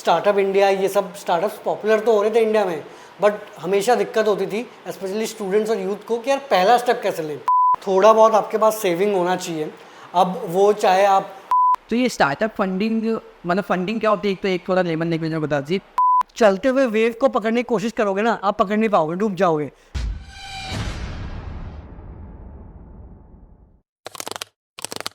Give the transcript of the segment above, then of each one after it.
Startup India, ये सब startups popular तो हो रहे थे इंडिया में, बट हमेशा दिक्कत होती थी स्पेशली स्टूडेंट्स और यूथ को कि यार पहला स्टेप कैसे लें। थोड़ा बहुत आपके पास सेविंग होना चाहिए। अब वो चाहे आप तो ये स्टार्टअप फंडिंग मतलब फंडिंग क्या होती है, एक तो एक थोड़ा लेमन लैंग्वेज में बता दीजिए। चलते हुए वेव को पकड़ने की कोशिश करोगे ना, आप पकड़ नहीं पाओगे, डूब जाओगे।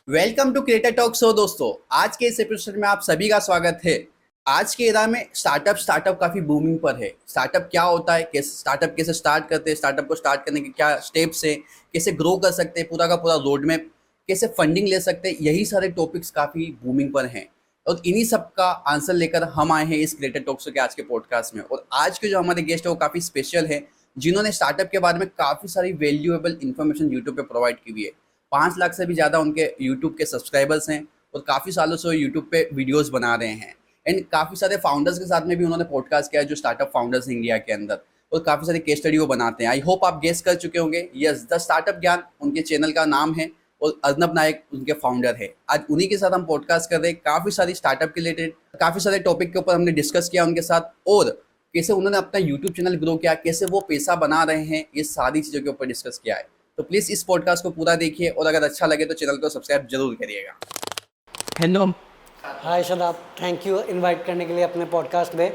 Welcome to creator talk show. दोस्तों, आज के इस एपिसोड में आप सभी का स्वागत है। आज के एरा में स्टार्टअप काफी बूमिंग पर है। स्टार्टअप क्या होता है, कैसे स्टार्टअप कैसे स्टार्ट करते हैं, स्टार्टअप को स्टार्ट करने के क्या स्टेप्स हैं, कैसे ग्रो कर सकते हैं, पूरा का पूरा रोड मैप, कैसे फंडिंग ले सकते हैं, यही सारे टॉपिक्स काफी बूमिंग पर हैं। और इन्हीं सब का आंसर लेकर हम आए हैं इस क्रिएटर टॉक शो के आज के पॉडकास्ट में। और आज के जो हमारे गेस्ट है वो काफी स्पेशल है, जिन्होंने स्टार्टअप के बारे में काफी सारी वैल्यूएबल इन्फॉर्मेशन यूट्यूब पे प्रोवाइड की हुई है। 5 लाख से भी ज़्यादा उनके यूट्यूब के सब्सक्राइबर्स हैं और काफ़ी सालों से वो यूट्यूब पे वीडियोस बना रहे हैं। एंड काफ़ी सारे फाउंडर्स के साथ में भी उन्होंने पॉडकास्ट किया है, जो स्टार्टअप फाउंडर्स इंडिया के अंदर, और काफ़ी सारी केस स्टडी वो बनाते हैं। आई होप आप गेस कर चुके होंगे। यस, द स्टार्टअप ज्ञान उनके चैनल का नाम है और अर्नब नायक उनके फाउंडर है। आज उन्हीं के साथ हम पॉडकास्ट कर रहे हैं। काफ़ी सारी स्टार्टअप के रिलेटेड काफ़ी सारे टॉपिक के ऊपर हमने डिस्कस किया उनके साथ, और कैसे उन्होंने अपना यूट्यूब चैनल ग्रो किया, कैसे वो पैसा बना रहे हैं, ये सारी चीज़ों के ऊपर डिस्कस किया है। तो प्लीज़ इस पॉडकास्ट को पूरा देखिए, और अगर अच्छा लगे तो चैनल को सब्सक्राइब जरूर करिएगा। Hello, hi Shadab, thank you invite करने के लिए अपने पॉडकास्ट में।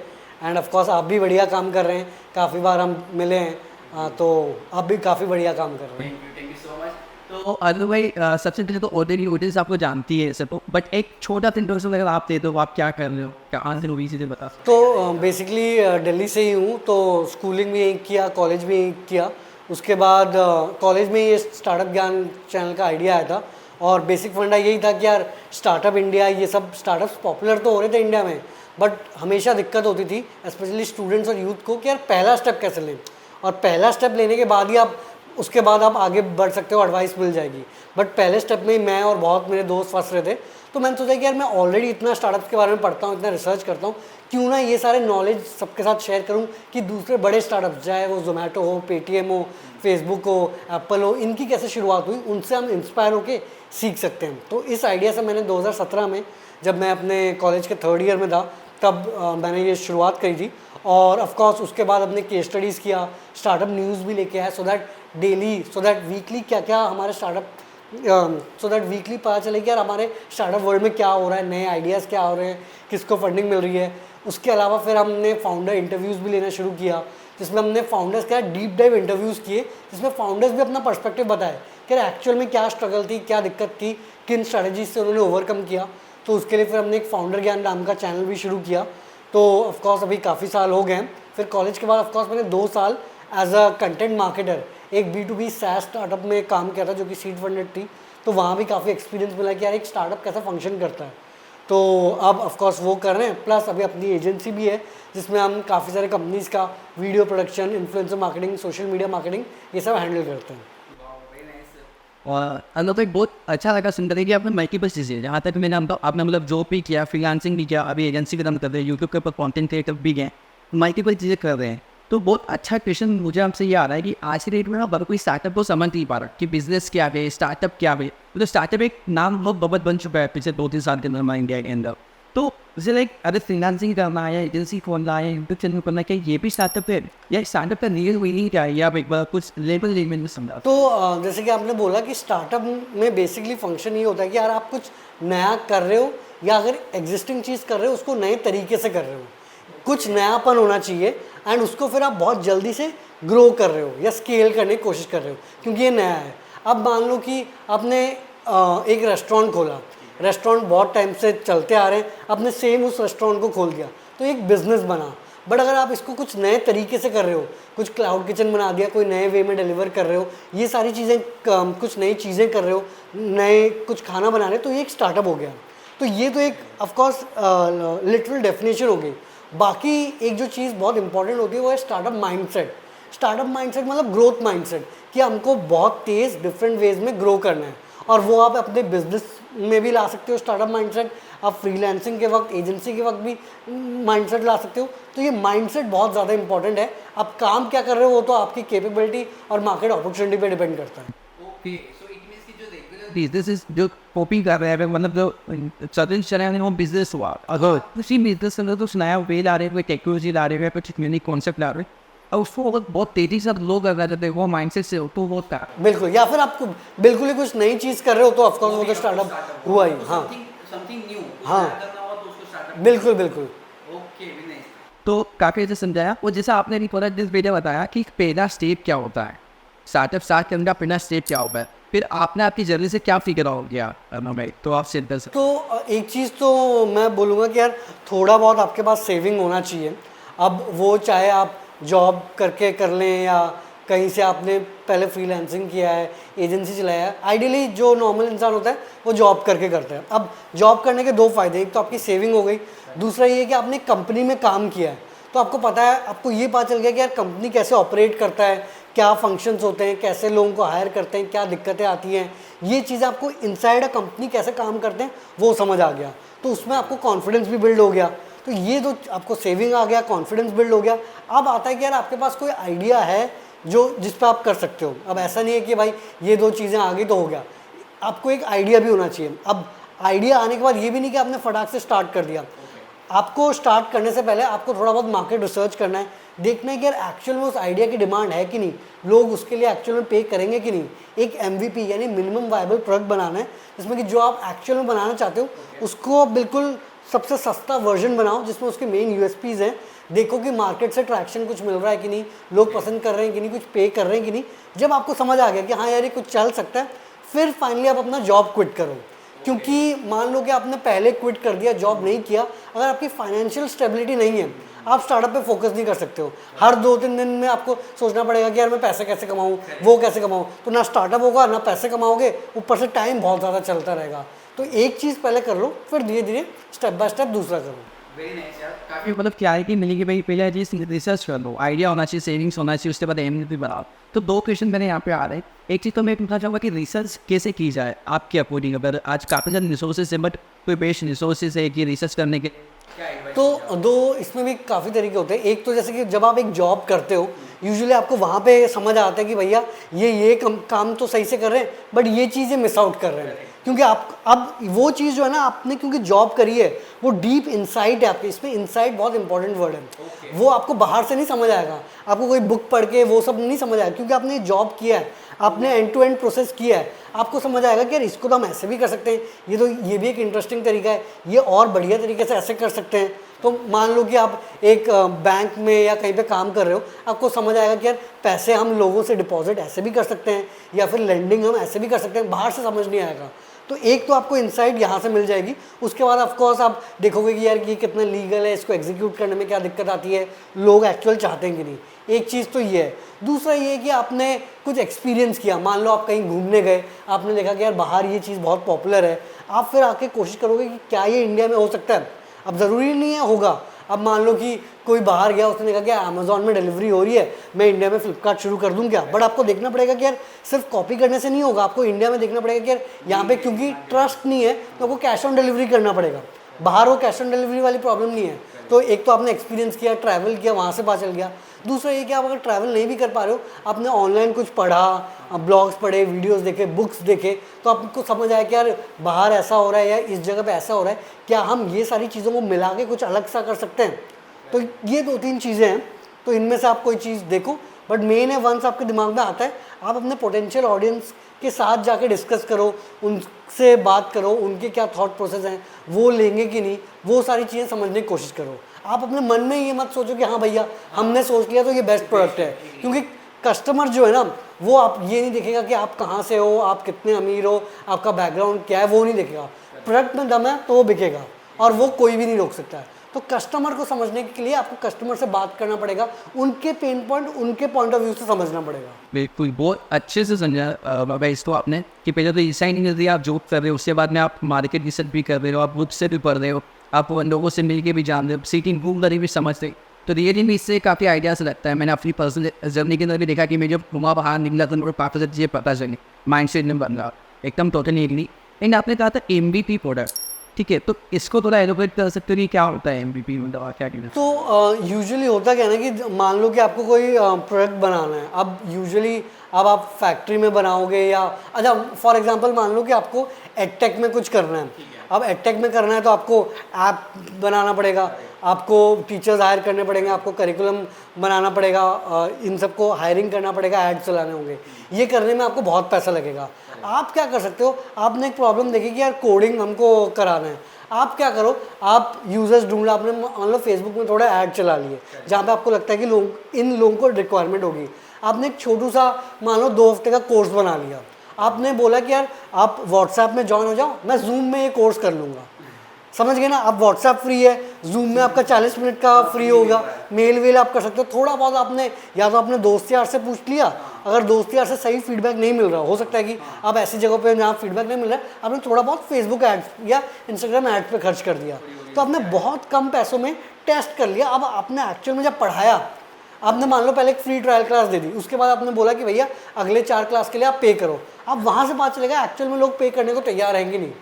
एंड ऑफ कोर्स आप भी बढ़िया काम कर रहे हैं, काफ़ी बार हम मिले हैं, तो आप भी काफ़ी बढ़िया काम कर रहे हैं। Thank you so much. तो अनु भाई, सबसे पहले तो ऑलरेडी ऑडियंस आपको जानती है सब, बट एक छोटा सा इंट्रोडक्शन अगर आप दे दो, आप क्या कर रहे हो, कहाँ से वो भी चीज़ें बता सकते तो बेसिकली दिल्ली से ही हूँ, तो स्कूलिंग भी यहीं किया, कॉलेज भी यहीं किया। उसके बाद कॉलेज में ये स्टार्टअप ज्ञान चैनल का आइडिया आया था, और बेसिक फंडा यही था कि यार स्टार्टअप इंडिया, ये सब स्टार्टअप्स पॉपुलर तो हो रहे थे इंडिया में, बट हमेशा दिक्कत होती थी स्पेशली स्टूडेंट्स और यूथ को कि यार पहला स्टेप कैसे लें। और पहला स्टेप लेने के बाद ही आप उसके बाद आप आगे बढ़ सकते हो, एडवाइस मिल जाएगी। बट पहले स्टेप में ही मैं और बहुत मेरे दोस्त फंस रहे थे। तो मैंने सोचा कि यार मैं ऑलरेडी इतना स्टार्टअप्स के बारे में पढ़ता हूँ, इतना रिसर्च करता हूँ, क्यों ना ये सारे नॉलेज सबके साथ शेयर करूँ कि दूसरे बड़े स्टार्टअप्स, चाहे वो जोमेटो हो, पेटीएम हो, फेसबुक हो, एप्पल हो, इनकी कैसे शुरुआत हुई, उनसे हम इंस्पायर होकर सीख सकते हैं। तो इस आइडिया से मैंने 2017 में, जब मैं अपने कॉलेज के 3rd ईयर में था, तब मैंने ये शुरुआत करी थी। और ऑफ कोर्स उसके बाद अपने केस स्टडीज़ किया, स्टार्टअप न्यूज़ भी लेके आया, सो दैट वीकली क्या क्या हमारे सो दैट वीकली पता चले कि यार हमारे स्टार्टअप वर्ल्ड में क्या हो रहा है, नए आइडियाज़ क्या हो रहे हैं, किसको फंडिंग मिल रही है। उसके अलावा फिर हमने फाउंडर इंटरव्यूज़ भी लेना शुरू किया, जिसमें हमने फाउंडर्स का डीप डाइव इंटरव्यूज़ किए, जिसमें फाउंडर्स भी अपना पर्सपेक्टिव बताए कि एक्चुअल में क्या स्ट्रगल थी, क्या दिक्कत थी, किन स्ट्रैटेजीज से उन्होंने ओवरकम किया। तो उसके लिए फिर हमने एक फाउंडर ज्ञान नाम का चैनल भी शुरू किया। तो ऑफकोर्स अभी काफ़ी साल हो गए हैं। फिर कॉलेज के बाद ऑफकोर्स मैंने 2 साल एज अ कंटेंट मार्केटर एक B2B SaaS स्टार्टअप में काम किया था, जो कि सीड फंडेड थी। तो वहाँ भी काफ़ी एक्सपीरियंस मिला कि यार एक स्टार्टअप कैसा फंक्शन करता है। तो अब ऑफकोर्स वो कर रहे हैं, प्लस अभी अपनी एजेंसी भी है, जिसमें हम काफ़ी सारे कंपनीज़ का video production, influencer marketing, social media marketing, ये सब हैंडल करते हैं। और अनु भाई, बहुत अच्छा लगा सुनकर कि आपने मल्टीपल चीज़ें, जहाँ तक मैंने आपने मतलब जॉब भी किया, फ्रीलांसिंग भी किया, अभी एजेंसी का काम कर रहे हैं, यूट्यूब के ऊपर कॉन्टेंट क्रिएटर भी गए, मल्टीपल चीज़ें कर रहे हैं। तो बहुत अच्छा क्वेश्चन मुझे आपसे ये आ रहा है कि आज की डेट में ना हर कोई स्टार्टअप को समझ नहीं पा रहा कि बिजनेस क्या है, स्टार्टअप क्या है। तो स्टार्टअप एक नाम बहुत बबत बन चुका है पिछले 2-3 साल के अंदर हमारे इंडिया के अंदर। तो जैसे लाइक अगर फ्रीलांसिंग करना है, एजेंसी खोलना है, यूट्यूब चैनल करना है, क्या ये भी स्टार्टअप है, या स्टार्टअप का रियल मीनिंग क्या है, या आप एक बार कुछ लेवल में समझा। तो जैसे कि आपने बोला कि स्टार्टअप में बेसिकली फंक्शन ये होता है कि यार आप कुछ नया कर रहे हो, या अगर एग्जिस्टिंग चीज़ कर रहे हो उसको नए तरीके से कर रहे हो, कुछ नयापन होना चाहिए, एंड उसको फिर आप बहुत जल्दी से ग्रो कर रहे हो या स्केल करने की कोशिश कर रहे हो, क्योंकि ये नया है। अब मान लो कि आपने एक रेस्टोरेंट खोला, रेस्टोरेंट बहुत टाइम से चलते आ रहे हैं, आपने सेम उस रेस्टोरेंट को खोल दिया, तो एक बिज़नेस बना। बट अगर आप इसको कुछ नए तरीके से कर रहे हो, कुछ क्लाउड किचन बना दिया, कोई नए वे में डिलीवर कर रहे हो, ये सारी चीज़ें, कुछ नई चीज़ें कर रहे हो, नए कुछ खाना बना रहे हो, तो ये एक स्टार्टअप हो गया। तो ये तो एक ऑफकोर्स लिटरल डेफिनेशन हो गई। बाकी एक जो चीज़ बहुत इंपॉर्टेंट होती है वो है स्टार्टअप माइंडसेट। स्टार्टअप माइंडसेट मतलब ग्रोथ माइंडसेट, कि हमको बहुत तेज़ डिफरेंट वेज में ग्रो करना है, और वो आप अपने बिजनेस में भी ला सकते हो स्टार्टअप माइंडसेट, आप फ्रीलांसिंग के वक्त, एजेंसी के वक्त भी माइंडसेट ला सकते हो। तो ये माइंडसेट बहुत ज़्यादा इंपॉर्टेंट है। आप काम क्या कर रहे हो वो तो आपकी कैपेबिलिटी और मार्केट अपॉर्चुनिटी पे डिपेंड करता है। ओके, सो इट मींस कि जो रेगुलर बिजनेस जो कॉपी कर रहे हैं, मतलब जो सदन चल रहे हैं वो बिजनेस हुआ, अगर उसी बिजनेस के अंदर कुछ नया वे ला रहे हैं, कोई टेक्नोलॉजी ला रहे हैं, कुछ यूनिक कॉन्सेप्ट ला रहे हैं, और उसको अगर बहुत तेजी से लोग अगर जाते हैं वो माइंडसेट से, तो वो होता है। बिल्कुल, या फिर आपको बिल्कुल ही कुछ नई चीज़ कर रहे हो तो ऑफकोर्स वो तो स्टार्टअप हुआ ही। हाँ समथिंग न्यू हाँ करना हो तो उसको स्टार्टअप। बिल्कुल बिल्कुल। तो काफ़ी अच्छे समझाया। और जैसा आपने अभी पूरा दिस वीडियो बताया कि पहला स्टेप क्या होता है, स्टार्टअप स्टार्ट करने का पहला स्टेप क्या होता है, फिर आपने आपकी जर्नी से क्या फिगर हो गया भाई, तो आप सिंपल से। तो एक चीज़ तो मैं बोलूँगा कि यार थोड़ा बहुत आपके पास सेविंग होना चाहिए। अब वो चाहे आप जॉब करके कर लें या कहीं से आपने पहले फ्रीलांसिंग किया है, एजेंसी चलाया है। आइडियली जो नॉर्मल इंसान होता है वो जॉब करके करता है। अब जॉब करने के दो फ़ायदे, एक तो आपकी सेविंग हो गई, दूसरा ये कि आपने कंपनी में काम किया है तो आपको पता है, आपको ये पता चल गया कि यार कंपनी कैसे ऑपरेट करता है, क्या फंक्शंस होते हैं, कैसे लोगों को हायर करते हैं, क्या दिक्कतें आती हैं, ये चीज़ें आपको इनसाइड अ कंपनी कैसे काम करते हैं वो समझ आ गया। तो उसमें आपको कॉन्फिडेंस भी बिल्ड हो गया। तो ये तो आपको सेविंग आ गया, कॉन्फिडेंस बिल्ड हो गया। अब आता है कि यार आपके पास कोई आइडिया है जो जिस पर आप कर सकते हो। अब ऐसा नहीं है कि भाई ये दो चीज़ें आ गई तो हो गया, आपको एक आइडिया भी होना चाहिए। अब आइडिया आने के बाद ये भी नहीं कि आपने फटाक से स्टार्ट कर दिया। आपको स्टार्ट करने से पहले आपको थोड़ा बहुत मार्केट रिसर्च करना है, देखना है कि यार एक्चुअल में उस आइडिया की डिमांड है कि नहीं, लोग उसके लिए एक्चुअल में पे करेंगे कि नहीं। एक MVP यानी मिनिमम वायबल प्रोडक्ट बनाना है, जिसमें कि जो आप एक्चुअल में बनाना चाहते हो उसको बिल्कुल सबसे सस्ता वर्जन बनाओ जिसमें उसके मेन USPs हैं। देखो कि मार्केट से ट्रैक्शन कुछ मिल रहा है कि नहीं, लोग पसंद कर रहे हैं कि नहीं, कुछ पे कर रहे हैं कि नहीं। जब आपको समझ आ गया कि हाँ यार ये कुछ चल सकता है, फिर फाइनली आप अपना जॉब क्विट करो। क्योंकि मान लो कि आपने पहले क्विट कर दिया, जॉब नहीं किया, अगर आपकी फाइनेंशियल स्टेबिलिटी नहीं है, आप स्टार्टअप पे फोकस नहीं कर सकते हो। हर 2-3 दिन में आपको सोचना पड़ेगा कि यार मैं पैसे कैसे कमाऊँ, वो कैसे कमाऊँ, तो ना स्टार्टअप होगा ना पैसे कमाओगे, ऊपर से टाइम बहुत ज़्यादा चलता रहेगा। तो एक चीज़ पहले कर लो, फिर धीरे धीरे स्टेप बाय स्टेप दूसरा करो। वेरी नाइस यार, काफ़ी मतलब क्लैरिटी मिली कि भाई पहले चीज़ रिसर्च कर लो, आइडिया होना चाहिए, सेविंग्स होना चाहिए, उसके बाद MVP बनाओ। तो 2 क्वेश्चन मेरे यहाँ पे आ रहे हैं। एक चीज़ तो मैं पूछना चाहूँगा कि रिसर्च कैसे की जाए आपके अकॉर्डिंग। अगर आज काफ़ी ज़्यादा रिसोर्सेज है बट कोई बेस्ट रिसोर्सेज है कि रिसर्च करने के, तो दो इसमें भी काफ़ी तरीके होते हैं। एक तो जैसे कि जब आप एक जॉब करते हो, यूजुअली आपको वहाँ पे समझ आता है कि भैया ये काम तो सही से कर रहे हैं, बट ये चीज़ें मिस आउट कर रहे हैं। क्योंकि आप अब वो चीज़ जो है ना, आपने क्योंकि जॉब करी है, वो डीप इनसाइट है आपके। इसमें इनसाइट बहुत इंपॉर्टेंट वर्ड है। वो आपको बाहर से नहीं समझ आएगा, आपको कोई बुक पढ़ के वो सब नहीं समझ आएगा, क्योंकि आपने जॉब किया है, आपने एंड टू एंड प्रोसेस किया है। आपको समझ आएगा कि यार इसको तो हम ऐसे भी कर सकते हैं, ये भी एक इंटरेस्टिंग तरीका है, ये और बढ़िया तरीके से ऐसे कर सकते हैं। तो मान लो कि आप एक बैंक में या कहीं पे काम कर रहे हो, आपको समझ आएगा कि यार पैसे हम लोगों से डिपॉजिट ऐसे भी कर सकते हैं, या फिर लेंडिंग हम ऐसे भी कर सकते हैं, बाहर से समझ नहीं आएगा। तो एक तो आपको इनसाइट यहाँ से मिल जाएगी। उसके बाद ऑफ कोर्स आप देखोगे कि यार ये कितना लीगल है, इसको एग्जीक्यूट करने में क्या दिक्कत आती है, लोग एक्चुअल चाहते हैं कि नहीं। एक चीज़ तो ये है। दूसरा ये है कि आपने कुछ एक्सपीरियंस किया, मान लो आप कहीं घूमने गए, आपने देखा कि यार बाहर ये चीज़ बहुत पॉपुलर है, आप फिर आके कोशिश करोगे कि क्या ये इंडिया में हो सकता है। अब ज़रूरी नहीं है होगा। अब मान लो कि कोई बाहर गया, उसने देखा कि अमेज़ॉन में डिलीवरी हो रही है, मैं इंडिया में फ्लिपकार्ट शुरू कर दूं क्या। बट आपको देखना पड़ेगा कि यार सिर्फ कॉपी करने से नहीं होगा, आपको इंडिया में देखना पड़ेगा कि यार यहाँ पे क्योंकि ट्रस्ट नहीं है तो आपको कैश ऑन डिलीवरी करना पड़ेगा। बाहर वो कैश ऑन डिलीवरी वाली प्रॉब्लम नहीं है। तो एक तो आपने एक्सपीरियंस किया, ट्रैवल किया, वहाँ से पता चल गया। दूसरा ये कि आप अगर ट्रैवल नहीं भी कर पा रहे हो, आपने ऑनलाइन कुछ पढ़ा, ब्लॉग्स पढ़े, वीडियोस देखे, बुक्स देखे, तो आपको समझ आया कि यार बाहर ऐसा हो रहा है या इस जगह पे ऐसा हो रहा है, क्या हम ये सारी चीज़ों को मिला के कुछ अलग सा कर सकते हैं। तो ये 2-3 चीज़ें हैं, तो इनमें से आप कोई चीज़ देखो। बट मेन है, वंस आपके दिमाग में आता है, आप अपने पोटेंशियल ऑडियंस के साथ जाके डिस्कस करो, उनसे बात करो, उनके क्या थॉट प्रोसेस हैं, वो लेंगे कि नहीं, वो सारी चीज़ें समझने की कोशिश करो। आप अपने मन में ये मत सोचो कि हाँ भैया हमने सोच लिया तो ये बेस्ट प्रोडक्ट है। क्योंकि कस्टमर जो है ना, वो आप ये नहीं देखेगा कि आप कहाँ से हो, आप कितने अमीर हो, आपका बैकग्राउंड क्या है, वो नहीं देखेगा। प्रोडक्ट में दम है तो वो बिकेगा, और वो कोई भी नहीं रोक सकता है। तो कस्टमर को समझने के लिए आपको कस्टमर से बात करना पड़ेगा, उनके पेन पॉइंट, उनके पॉइंट ऑफ व्यू से समझना पड़ेगा। बिल्कुल, बहुत अच्छे से समझा भाई इसको आपने कि पहले तो ऐसा ही नहीं करती, आप जॉब कर रहे हो, उसके बाद में आप मार्केट रिसर्च भी कर रहे हो, आप बुक से भी पढ़ रहे हो, आप लोगों से मिल के भी जान रहे हो, सीटिंग घूम कर भी समझते हो। तो रियली में इससे काफ़ी आइडियाज़ लगता है। मैंने अपनी पर्सनल जर्नी के अंदर भी देखा कि मैं जब घुमा बाहर निकला तो मेरे काफ़ी सारी चीज़ें पता चली, माइंड सेट में बन रहा एकदम टोटली एग्री। एंड आपने कहा था MVP प्रोडक्ट, ठीक है, तो इसको थोड़ा एलोबरेट कर सकते हो कि क्या होता है MVP, मतलब क्या कहना? तो यूजुअली होता क्या है ना कि मान लो कि आपको कोई प्रोडक्ट बनाना है, अब यूजुअली अब आप फैक्ट्री में बनाओगे या अच्छा फॉर एग्जांपल मान लो कि आपको एडटेक में कुछ करना है। अब एडटेक में करना है तो आपको ऐप बनाना पड़ेगा, आपको टीचर्स हायर करने पड़ेंगे, आपको करिकुलम बनाना पड़ेगा, इन सबको हायरिंग करना पड़ेगा, ऐड चलाने होंगे। ये करने में आपको बहुत पैसा लगेगा। आप क्या कर सकते हो, आपने एक प्रॉब्लम देखी कि यार कोडिंग हमको कराना है, आप क्या करो, आप यूजर्स ढूंढना, आपने मान लो फेसबुक में थोड़ा ऐड चला लिए जहाँ पे आपको लगता है कि लोग इन लोगों को रिक्वायरमेंट होगी। आपने एक छोटू सा मान लो 2 हफ्ते का कोर्स बना लिया, आपने बोला कि यार आप व्हाट्सएप में ज्वाइन हो जाओ, मैं जूम में ये कोर्स कर लूँगा। समझ गए ना, आप व्हाट्सएप फ्री है, जूम में आपका 40 मिनट का फ्री होगा, मेल वेल आप कर सकते हो। थोड़ा बहुत आपने या तो अपने दोस्त यार से पूछ लिया, अगर दोस्त यार से सही फीडबैक नहीं मिल रहा, हो सकता है कि आप ऐसी जगह पे जहाँ फीडबैक नहीं मिल रहा है, आपने थोड़ा बहुत फेसबुक एड्स या इंस्टाग्राम एड्स पे खर्च कर दिया, तो आपने बहुत कम पैसों में टेस्ट कर लिया। अब आपने एक्चुअल में जब पढ़ाया, आपने मान लो पहले एक फ्री ट्रायल क्लास दे दी, उसके बाद आपने बोला कि भैया अगले 4 क्लास के लिए आप पे करो। अब वहाँ से पता चलेगा एक्चुअल में लोग पे करने को तैयार रहेंगे नहीं।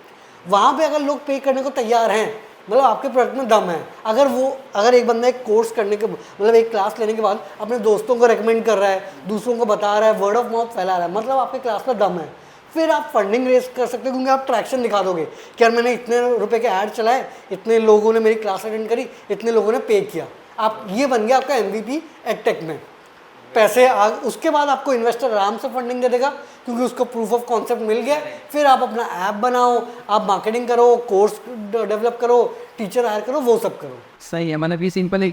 वहाँ पे अगर लोग पे करने को तैयार हैं, मतलब आपके प्रोडक्ट में दम है। अगर एक बंदा एक कोर्स करने के मतलब एक क्लास लेने के बाद अपने दोस्तों को रेकमेंड कर रहा है, दूसरों को बता रहा है, वर्ड ऑफ माउथ फैला रहा है, मतलब आपके क्लास में दम है। फिर आप फंडिंग रेज कर सकते हो, क्योंकि आप ट्रैक्शन दिखा दोगे कि यार मैंने इतने रुपए के ऐड चलाए, इतने लोगों ने मेरी क्लास अटेंड करी, इतने लोगों ने पे किया। आप ये बन गया आपका MVP एडटेक में। पैसे उसके बाद आपको इन्वेस्टर आराम से फंडिंग दे देगा, क्योंकि उसको प्रूफ ऑफ कॉन्सेप्ट मिल गया। फिर आप अपना ऐप बनाओ, आप मार्केटिंग करो, कोर्स डेवलप करो, टीचर हायर करो, वो सब करो। सही है, मतलब ये सिंपल है,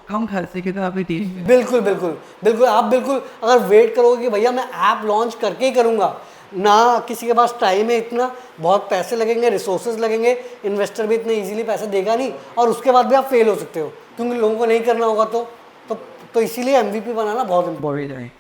कम खर्चे के काफी टीम। बिल्कुल बिल्कुल बिल्कुल। आप बिल्कुल अगर वेट करोगे कि भैया मैं ऐप लॉन्च करके ही करूँगा, ना किसी के पास टाइम है इतना, बहुत पैसे लगेंगे, रिसोर्सेज लगेंगे, इन्वेस्टर भी इतने इजीली पैसे देगा नहीं, और उसके बाद भी आप फेल हो सकते हो क्योंकि लोगों को नहीं करना होगा। तो इसीलिए MVP बनाना बहुत इम्पोर्टेंट है।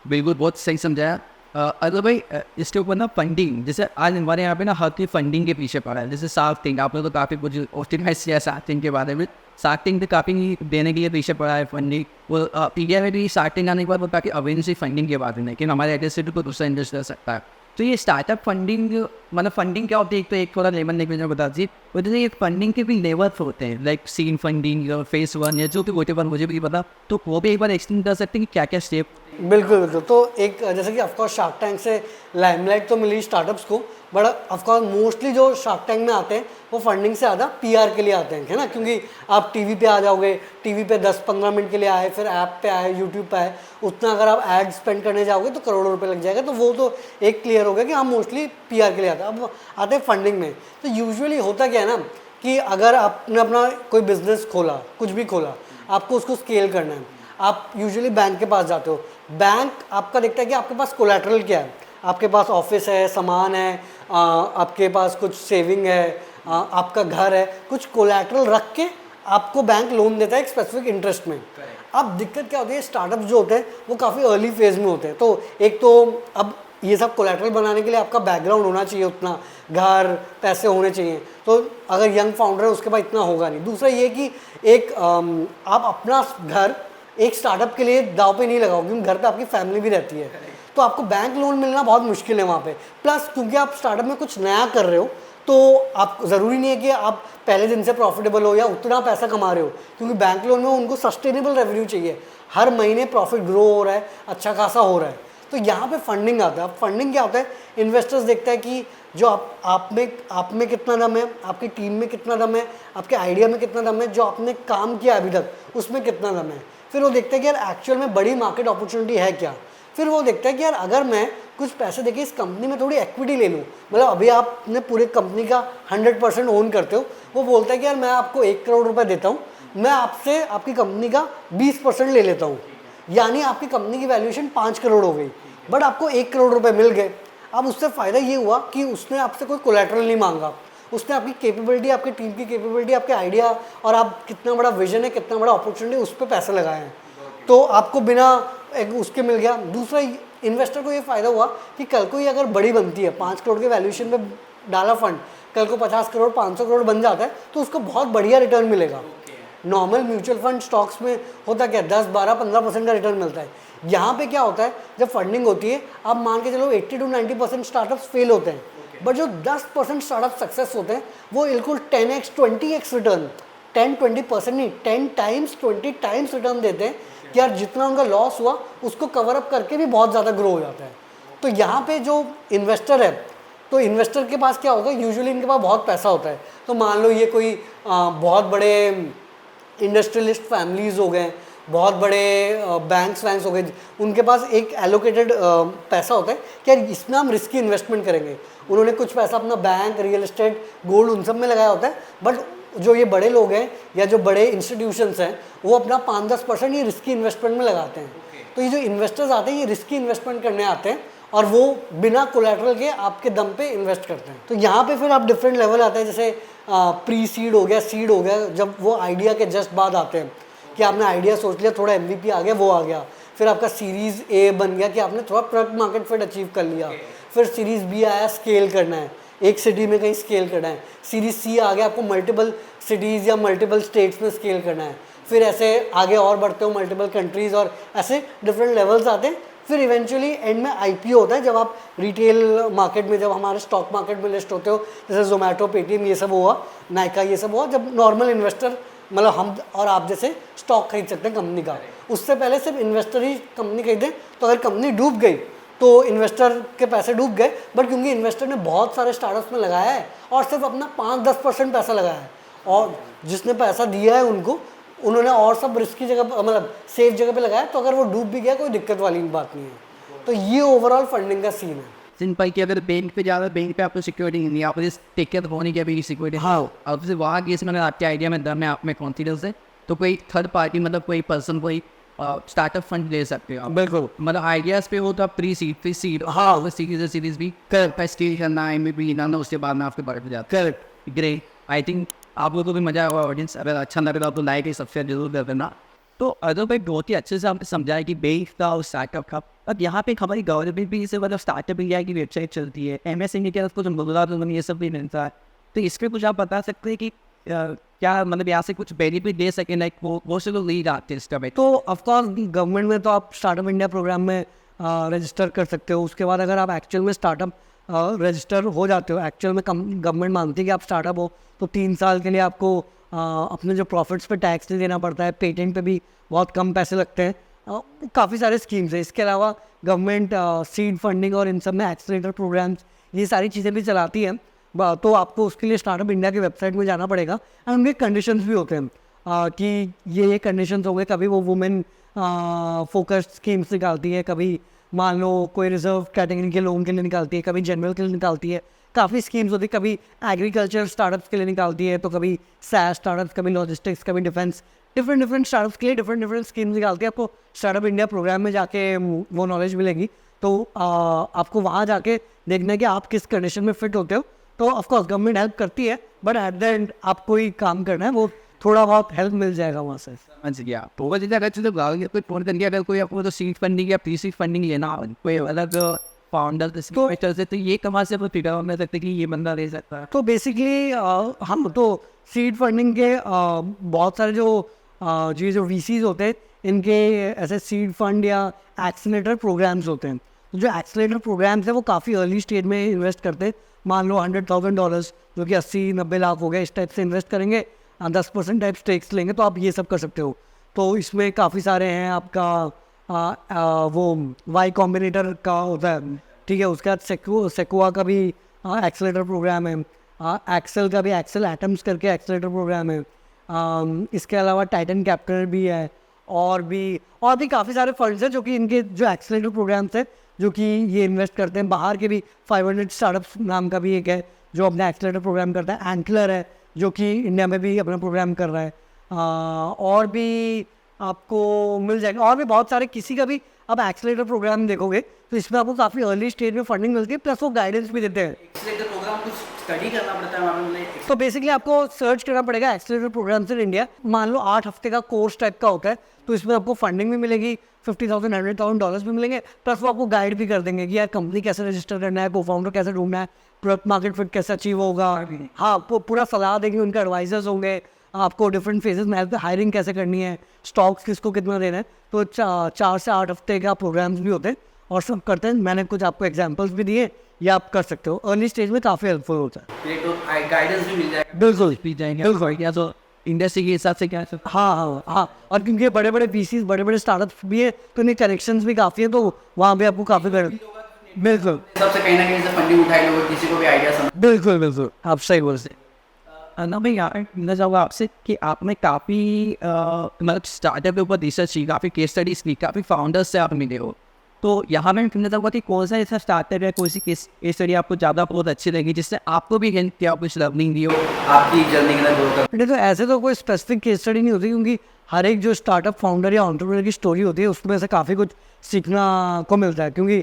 बिल्कुल, बहुत सही समझाया। अगर भाई इसके ऊपर ना फंडिंग, जैसे आज हमारे यहाँ पे ना हर कोई फंडिंग के पीछे पड़ा है। जैसे शार्क टैंक, आपने तो काफ़ी कुछ ऑप्टिमाइज किया शार्क टैंक के बारे में। शार्क टैंक तो काफ़ी देने के लिए पीछे पड़ा है फंडिंग। वो इंडिया में भी शार्क टैंक आने के बाद वो काफ़ी अवेयरनेस फंडिंग के बारे में कि हमारे एडवर्टाइजमेंट को दूसरा इन्वेस्ट कर सकता है। तो ये स्टार्टअप फंडिंग, मतलब फंडिंग क्या होती है, एक तो एक थोड़ा लेवल लेके बता दीजिए। वैसे ये फंडिंग के भी लेवल्स होते हैं, लाइक सीन फंडिंग या फेस 1 या जो भी व्हाटएवर, मुझे भी पता, तो वो भी एक बार एक्सप्लेन कर सकते हैं कि क्या क्या स्टेप। बिल्कुल बिल्कुल। तो एक जैसे कि ऑफकोर्स शार्क टैंक से लाइमलाइट तो मिली स्टार्टअप्स को, बट ऑफकोर्स मोस्टली जो शार्क टैंक में आते हैं वो फंडिंग से ज़्यादा PR के लिए आते हैं, है ना, क्योंकि आप TV पे आ जाओगे, TV पे 10-15 मिनट के लिए आए, फिर ऐप पे आए, YouTube पे आए, उतना अगर आप एड स्पेंड करने जाओगे तो करोड़ों रुपए लग जाएगा। तो वो तो एक क्लियर हो गया कि हम मोस्टली PR के लिए आते हैं। अब आते हैं फंडिंग में। तो यूजुअली होता क्या है ना कि अगर आपने अपना कोई बिजनेस खोला, कुछ भी खोला, आपको उसको स्केल करना है, आप यूजुअली बैंक के पास जाते हो। बैंक आपका देखता है कि आपके पास कोलैटरल क्या है, आपके पास ऑफिस है, सामान है, आपके पास कुछ सेविंग है, आपका घर है, कुछ कोलैटरल रख के आपको बैंक लोन देता है एक स्पेसिफिक इंटरेस्ट में। अब दिक्कत क्या होती है, स्टार्टअप्स जो होते हैं वो काफ़ी अर्ली फेज में होते हैं। तो एक तो अब ये सब कोलैटरल बनाने के लिए आपका बैकग्राउंड होना चाहिए, उतना घर पैसे होने चाहिए। तो अगर यंग फाउंडर है उसके पास इतना होगा नहीं। दूसरा ये कि एक आप अपना घर एक स्टार्टअप के लिए दाव पे नहीं लगाओ, क्योंकि घर पे आपकी फैमिली भी रहती है, तो आपको बैंक लोन मिलना बहुत मुश्किल है वहाँ पे। प्लस क्योंकि आप स्टार्टअप में कुछ नया कर रहे हो, तो आप ज़रूरी नहीं है कि आप पहले दिन से प्रॉफिटेबल हो या उतना पैसा कमा रहे हो, क्योंकि बैंक लोन में उनको सस्टेनेबल रेवेन्यू चाहिए, हर महीने प्रॉफिट ग्रो हो रहा है, अच्छा खासा हो रहा है। तो यहाँ पे फंडिंग आता है। अब फंडिंग क्या होता है, इन्वेस्टर्स देखता है कि जो आप में कितना दम है, आपकी टीम में कितना दम है, आपके आइडिया में कितना दम है, जो आपने काम किया अभी तक उसमें कितना दम है। फिर वो देखते हैं कि यार एक्चुअल में बड़ी मार्केट अपॉर्चुनिटी है क्या। फिर वो देखता है कि यार अगर मैं कुछ पैसे देके इस कंपनी में थोड़ी इक्विटी ले लूँ, मतलब अभी आपने पूरे कंपनी का 100% ओन करते हो, वो बोलता है कि यार मैं आपको 1 करोड़ रुपए देता हूँ, मैं आपसे आपकी कंपनी का 20% ले लेता हूँ, यानी आपकी कंपनी की वैल्यूएशन 5 करोड़ हो गई, बट आपको 1 करोड़ रुपए मिल गए। अब उससे फ़ायदा ये हुआ कि उसने आपसे कोई कोलैटरल नहीं मांगा, उसने आपकी कैपेबिलिटी, आपकी टीम की कैपेबिलिटी, आपके आइडिया और आप कितना बड़ा विजन है, कितना बड़ा अपॉर्चुनिटी, उस पर पैसे लगाए हैं, तो आपको बिना एक उसके मिल गया। दूसरा इन्वेस्टर को ये फ़ायदा हुआ कि कल को ये अगर बड़ी बनती है, 5 करोड़ के वैल्यूएशन पे डाला फंड, कल को 50 करोड़ 500 करोड़ बन जाता है, तो उसको बहुत बढ़िया रिटर्न मिलेगा। नॉर्मल म्यूचुअल फंड स्टॉक्स में होता क्या, 10-12-15% का रिटर्न मिलता है। यहाँ पे क्या होता है, जब फंडिंग होती है, आप मान के चलो 80 to 90% स्टार्टअप्स फेल होते हैं, बट जो 10% स्टार्टअप सक्सेस होते हैं वो बिल्कुल 10x 20x रिटर्न, 10-20% नहीं 10 टाइम्स 20 टाइम्स रिटर्न देते हैं कि यार जितना उनका लॉस हुआ उसको कवर अप करके भी बहुत ज़्यादा ग्रो हो जाता है। तो यहाँ पे जो इन्वेस्टर है, तो इन्वेस्टर के पास क्या होगा, यूजुअली इनके पास बहुत पैसा होता है। तो मान लो ये कोई बहुत बड़े इंडस्ट्रियलिस्ट फैमिलीज़ हो गए, बहुत बड़े बैंक्स वैंक्स हो गए, उनके पास एक एलोकेटेड पैसा होता है कि यार इसमें हम रिस्की इन्वेस्टमेंट करेंगे। उन्होंने कुछ पैसा अपना बैंक, रियल एस्टेट, गोल्ड उन सब में लगाया होता है। बट जो ये बड़े लोग हैं या जो बड़े इंस्टीट्यूशंस हैं वो अपना 5-10% ये रिस्की इन्वेस्टमेंट में लगाते हैं। तो ये जो इन्वेस्टर्स आते हैं ये रिस्की इन्वेस्टमेंट करने आते हैं और वो बिना कोलैटरल के आपके दम पे इन्वेस्ट करते हैं। तो यहाँ पे फिर आप डिफरेंट लेवल आते हैं, जैसे प्री सीड हो गया, सीड हो गया, जब वो आइडिया के जस्ट बाद आते हैं कि आपने आइडिया सोच लिया, थोड़ा MVP आ गया, वो आ गया। फिर आपका सीरीज़ A बन गया कि आपने थोड़ा प्रोडक्ट मार्केट फिट अचीव कर लिया। फिर सीरीज़ B आया, स्केल करना है, एक सिटी में कहीं स्केल करना है। सीरीज़ C आ गया, आपको मल्टीपल सिटीज़ या मल्टीपल स्टेट्स में स्केल करना है। फिर ऐसे आगे और बढ़ते हो, मल्टीपल कंट्रीज़, और ऐसे डिफरेंट लेवल्स आते हैं। फिर इवेंचुअली एंड में IPO होता है, जब आप रिटेल मार्केट में, जब हमारे स्टॉक मार्केट में लिस्ट होते हो, जैसे जोमेटो, पेटीएम, ये सब हुआ, नायका, ये सब हुआ, जब नॉर्मल इन्वेस्टर मतलब हम और आप जैसे स्टॉक खरीद सकते हैं कंपनी का। उससे पहले सिर्फ इन्वेस्टर ही कंपनी खरीदें, तो अगर कंपनी डूब गई तो इन्वेस्टर के पैसे डूब गए। बट क्योंकि इन्वेस्टर ने बहुत सारे स्टार्टअप्स में लगाया है और सिर्फ अपना 5-10% पैसा लगाया है, और जिसने पैसा दिया है उनको, उन्होंने और सब रिस्की जगह मतलब सेफ जगह पे लगाया, तो अगर वो डूब भी गया कोई दिक्कत वाली बात नहीं है। तो ये ओवरऑल फंडिंग का सीन है। सिंपल कि अगर बैंक पे जा रहे बैंक पे आपको सिक्योरिटी नहीं है, आप इस टिकट होने की अभी सिक्योरिटी, हाँ, अब से वहाँ केस में आपके आइडिया में दम है, आप में कॉन्फिडेंस है, तो कोई थर्ड पार्टी मतलब कोई पर्सन कोई स्टार्टअप फंड ले सकते हो। बिल्कुल, मतलब आइडियाज़ पे हो तो आप प्री सीड, फिर सीड, हाँ, वो सीरीज भी कर स्टेज करना है, MVP लाना, उसके बाद में आपके बारे में जाते हैं। ग्रेट, आई थिंक आप लोगों को भी मजा आएगा। ऑडियंस अगर अच्छा लग रहा हो तो लाइक सब्सक्राइब जरूर कर देना। तो अदर भाई बहुत ही अच्छे से आपने समझाया कि बैंक का और स्टार्टअप का। अब यहाँ पे हमारी गवर्नमेंट भी इसे मतलब स्टार्टअप इंडिया की वेबसाइट चलती है, MS इंडिया कुछ बोला तो ये सब भी मिलता है। तो इस पर कुछ आप बता सकते हैं कि क्या मतलब यहाँ से कुछ बेनिफिट दे सके, लाइक वो से लोग लीड आते हैं इसका भाई? तो ऑफकोर्स गवर्नमेंट में तो आप स्टार्टअप इंडिया प्रोग्राम में रजिस्टर कर सकते हो। उसके बाद अगर आप एक्चुअल में स्टार्टअप रजिस्टर हो जाते हो, एक्चुअल में गवर्नमेंट मानती है कि आप स्टार्टअप हो, तो 3 साल के लिए आपको अपने जो प्रॉफिट्स पे टैक्स नहीं देना पड़ता है, पेटेंट पे भी बहुत कम पैसे लगते हैं। काफ़ी सारे स्कीम्स हैं। इसके अलावा गवर्नमेंट सीड फंडिंग और इन सब में एक्सेलरेटर प्रोग्राम्स, ये सारी चीज़ें भी चलाती हैं। तो आपको उसके लिए स्टार्टअप इंडिया की वेबसाइट में जाना पड़ेगा, एंड उनके कंडीशंस भी होते हैं कि ये कंडीशंस हो गए। कभी वो वुमेन फोकस्ड स्कीम्स निकालती है, कभी मान लो कोई रिजर्व कैटेगरी के लोगों के लिए निकालती है, कभी जनरल के लिए निकालती है, काफ़ी स्कीम्स होती है। कभी एग्रीकल्चर स्टार्टअप्स के लिए निकालती है, तो कभी SaaS स्टार्टअप्स, कभी लॉजिस्टिक्स, कभी डिफेंस, डिफरेंट स्टार्टअप्स के लिए डिफरेंट स्कीम्स निकालती है। आपको स्टार्टअप इंडिया प्रोग्राम में जाके वो नॉलेज मिलेगी। तो आपको वहाँ जाके देखना है कि आप किस कंडीशन में फिट होते हो। तो ऑफकोर्स गवर्नमेंट हेल्प करती है, बट एट द एंड आपको ही काम करना है, वो थोड़ा बहुत हेल्प मिल जाएगा वहाँ से। समझ गया। तो वो जैसे अगर चलो कोई फोन करके अगर कोई आपको तो सीड फंडिंग या प्री सीड फंडिंग लेना हो, कोई अलग फाउंडर से, तो ये कहाँ से फिगर होने सकते कि ये बंदा ले सकता है? तो बेसिकली हम तो सीड फंडिंग के बहुत सारे जो VCs होते हैं, इनके ऐसे सीड फंड या एक्सीलरेटर प्रोग्राम्स होते हैं। तो जो एक्सीलरेटर प्रोग्राम्स है वो काफ़ी अर्ली स्टेज में इन्वेस्ट करते हैं। मान लो $100,000 जो कि 80-90 लाख हो गए, इस टाइप से इन्वेस्ट करेंगे, 10% टाइप स्टेक्स लेंगे, तो आप ये सब कर सकते हो। तो इसमें काफ़ी सारे हैं। आपका वो वाई कॉम्बिनेटर का होता है, ठीक है। उसके बाद सेक्वा का भी एक्सेलेटर प्रोग्राम है, एक्सेल का भी, एक्सेल एटम्स करके एक्सेलेटर प्रोग्राम है। इसके अलावा टाइटन कैपिटल भी है, और भी काफ़ी सारे फंड्स हैं जो कि इनके जो एक्सेलेटर प्रोग्राम्स हैं जो कि ये इन्वेस्ट करते हैं। बाहर के भी 500 स्टार्टअप्स नाम का भी एक है जो अपना एक्सेलेटर प्रोग्राम करता है। एंटलर है जो कि इंडिया में भी अपना प्रोग्राम कर रहा है। और भी आपको मिल जाएगा, और भी बहुत सारे। किसी का भी आप एक्सेलेटर प्रोग्राम देखोगे तो इसमें आपको काफ़ी अर्ली स्टेज में फंडिंग मिलती है, प्लस वो गाइडेंस भी देते हैं। एक्सेलरेटर प्रोग्राम कुछ स्टडी करना पड़ता है वहाँ पे? तो बेसिकली आपको सर्च करना पड़ेगा एक्सेलरेटर प्रोग्राम्स इन इंडिया। मान लो 8 हफ्ते का कोर्स टाइप का होता है, तो इसमें आपको फंडिंग भी मिलेगी, $50,000 $100,000 भी मिलेंगे, प्लस वो आपको गाइड भी कर देंगे कि यार कंपनी कैसे रजिस्टर करना है, को फाउंडर कैसे ढूंढना है, प्रोडक्ट मार्केट फिट कैसे अचीव होगा। हाँ, पूरा सलाह देंगे, उनके एडवाइजर्स होंगे, आपको डिफरेंट फेजेस में हायरिंग कैसे करनी है, स्टॉक्स किसको कितना देना है। तो 4 से 8 हफ्ते का प्रोग्राम्स भी होते हैं, और सब करते हैं। मैंने कुछ आपको एग्जांपल्स भी दिए, ये आप कर सकते हो। अर्ली स्टेज में काफ़ी हेल्पफुल होता है। तो गाइडेंस भी मिल जाएगा। बिल्कुल पी जाएंगे बिल्कुल। या तो इंडस्ट्री के हिसाब से क्या हाँ हाँ हाँ, और क्योंकि बड़े बड़े पीसीज, बड़े बड़े स्टार्टअप्स भी है, तो इनके कनेक्शंस भी काफ़ी है, तो वहाँ भी आपको काफ़ी बिल्कुल सबसे कहीं ना कहीं से फंडिंग उठाई लोग, किसी को भी आइडिया समझ। बिल्कुल बिल्कुल, आप सही बोल रहे हैं। ना मैं यार मैं चाहूँगा आपसे कि आपने काफ़ी मतलब स्टार्टअप के ऊपर रिसर्च की, काफ़ी केस स्टडीज की, काफ़ी फाउंडर्स से आप मिले हो, तो यहाँ मैं कहना चाहूँगा कि कौन सा ऐसा स्टार्टअप है, कोई सी केस स्टडी आपको ज़्यादा बहुत अच्छी लगी जिससे आपको भी हेल्प किया, कुछ लर्निंग दी हो आपकी जर्नी के अंदर ग्रो कर। नहीं तो ऐसे तो कोई स्पेसिफिक केस स्टडी नहीं होती, क्योंकि हर एक जो स्टार्टअप फाउंडर या एंटरप्रेन्योर की स्टोरी होती है उसमें से काफ़ी कुछ सीखना को मिलता है। क्योंकि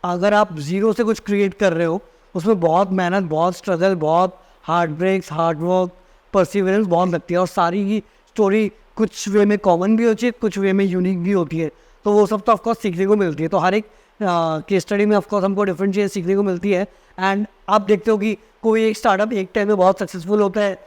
अगर आप ज़ीरो से कुछ क्रिएट कर रहे हो, उसमें बहुत मेहनत, बहुत स्ट्रगल, बहुत hard breaks, hard work, perseverance बहुत लगती है, और सारी की स्टोरी कुछ वे में कॉमन भी होती है, कुछ वे में यूनिक भी होती है, तो वो सब तो ऑफकोर्स सीखने को मिलती है। तो हर एक केस स्टडी में ऑफकोर्स हमको डिफरेंट चीज़ें सीखने को मिलती है। एंड आप देखते हो कि कोई एक स्टार्टअप एक टाइम में बहुत सक्सेसफुल होता है,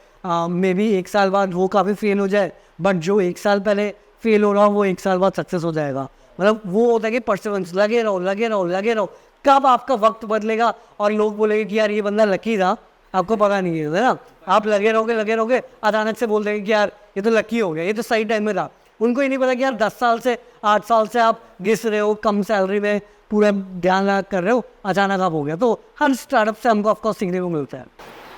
मे बी 1 साल बाद वो काफ़ी फेल हो जाए, बट जो 1 साल पहले फेल हो रहा हो वो 1 साल बाद सक्सेस हो जाएगा। मतलब वो होता है कि परसिवरेंस, लगे रहो लगे रहो लगे रहो। कब आपका वक्त बदलेगा और लोग बोलेंगे कि यार ये बंदा लकी था, आपको पता नहीं है ना। आप लगे रहोगे, अचानक से बोल देंगे कि यार ये तो लकी हो गया, ये तो सही टाइम में था। उनको ये नहीं पता कि यार 10 साल से 8 साल से आप घिस रहे हो, कम सैलरी में पूरा ध्यान लगा कर रहे हो, अचानक आप हो गया। तो हर स्टार्टअप से हमको ऑफकोर्स सीखने को मिलता है।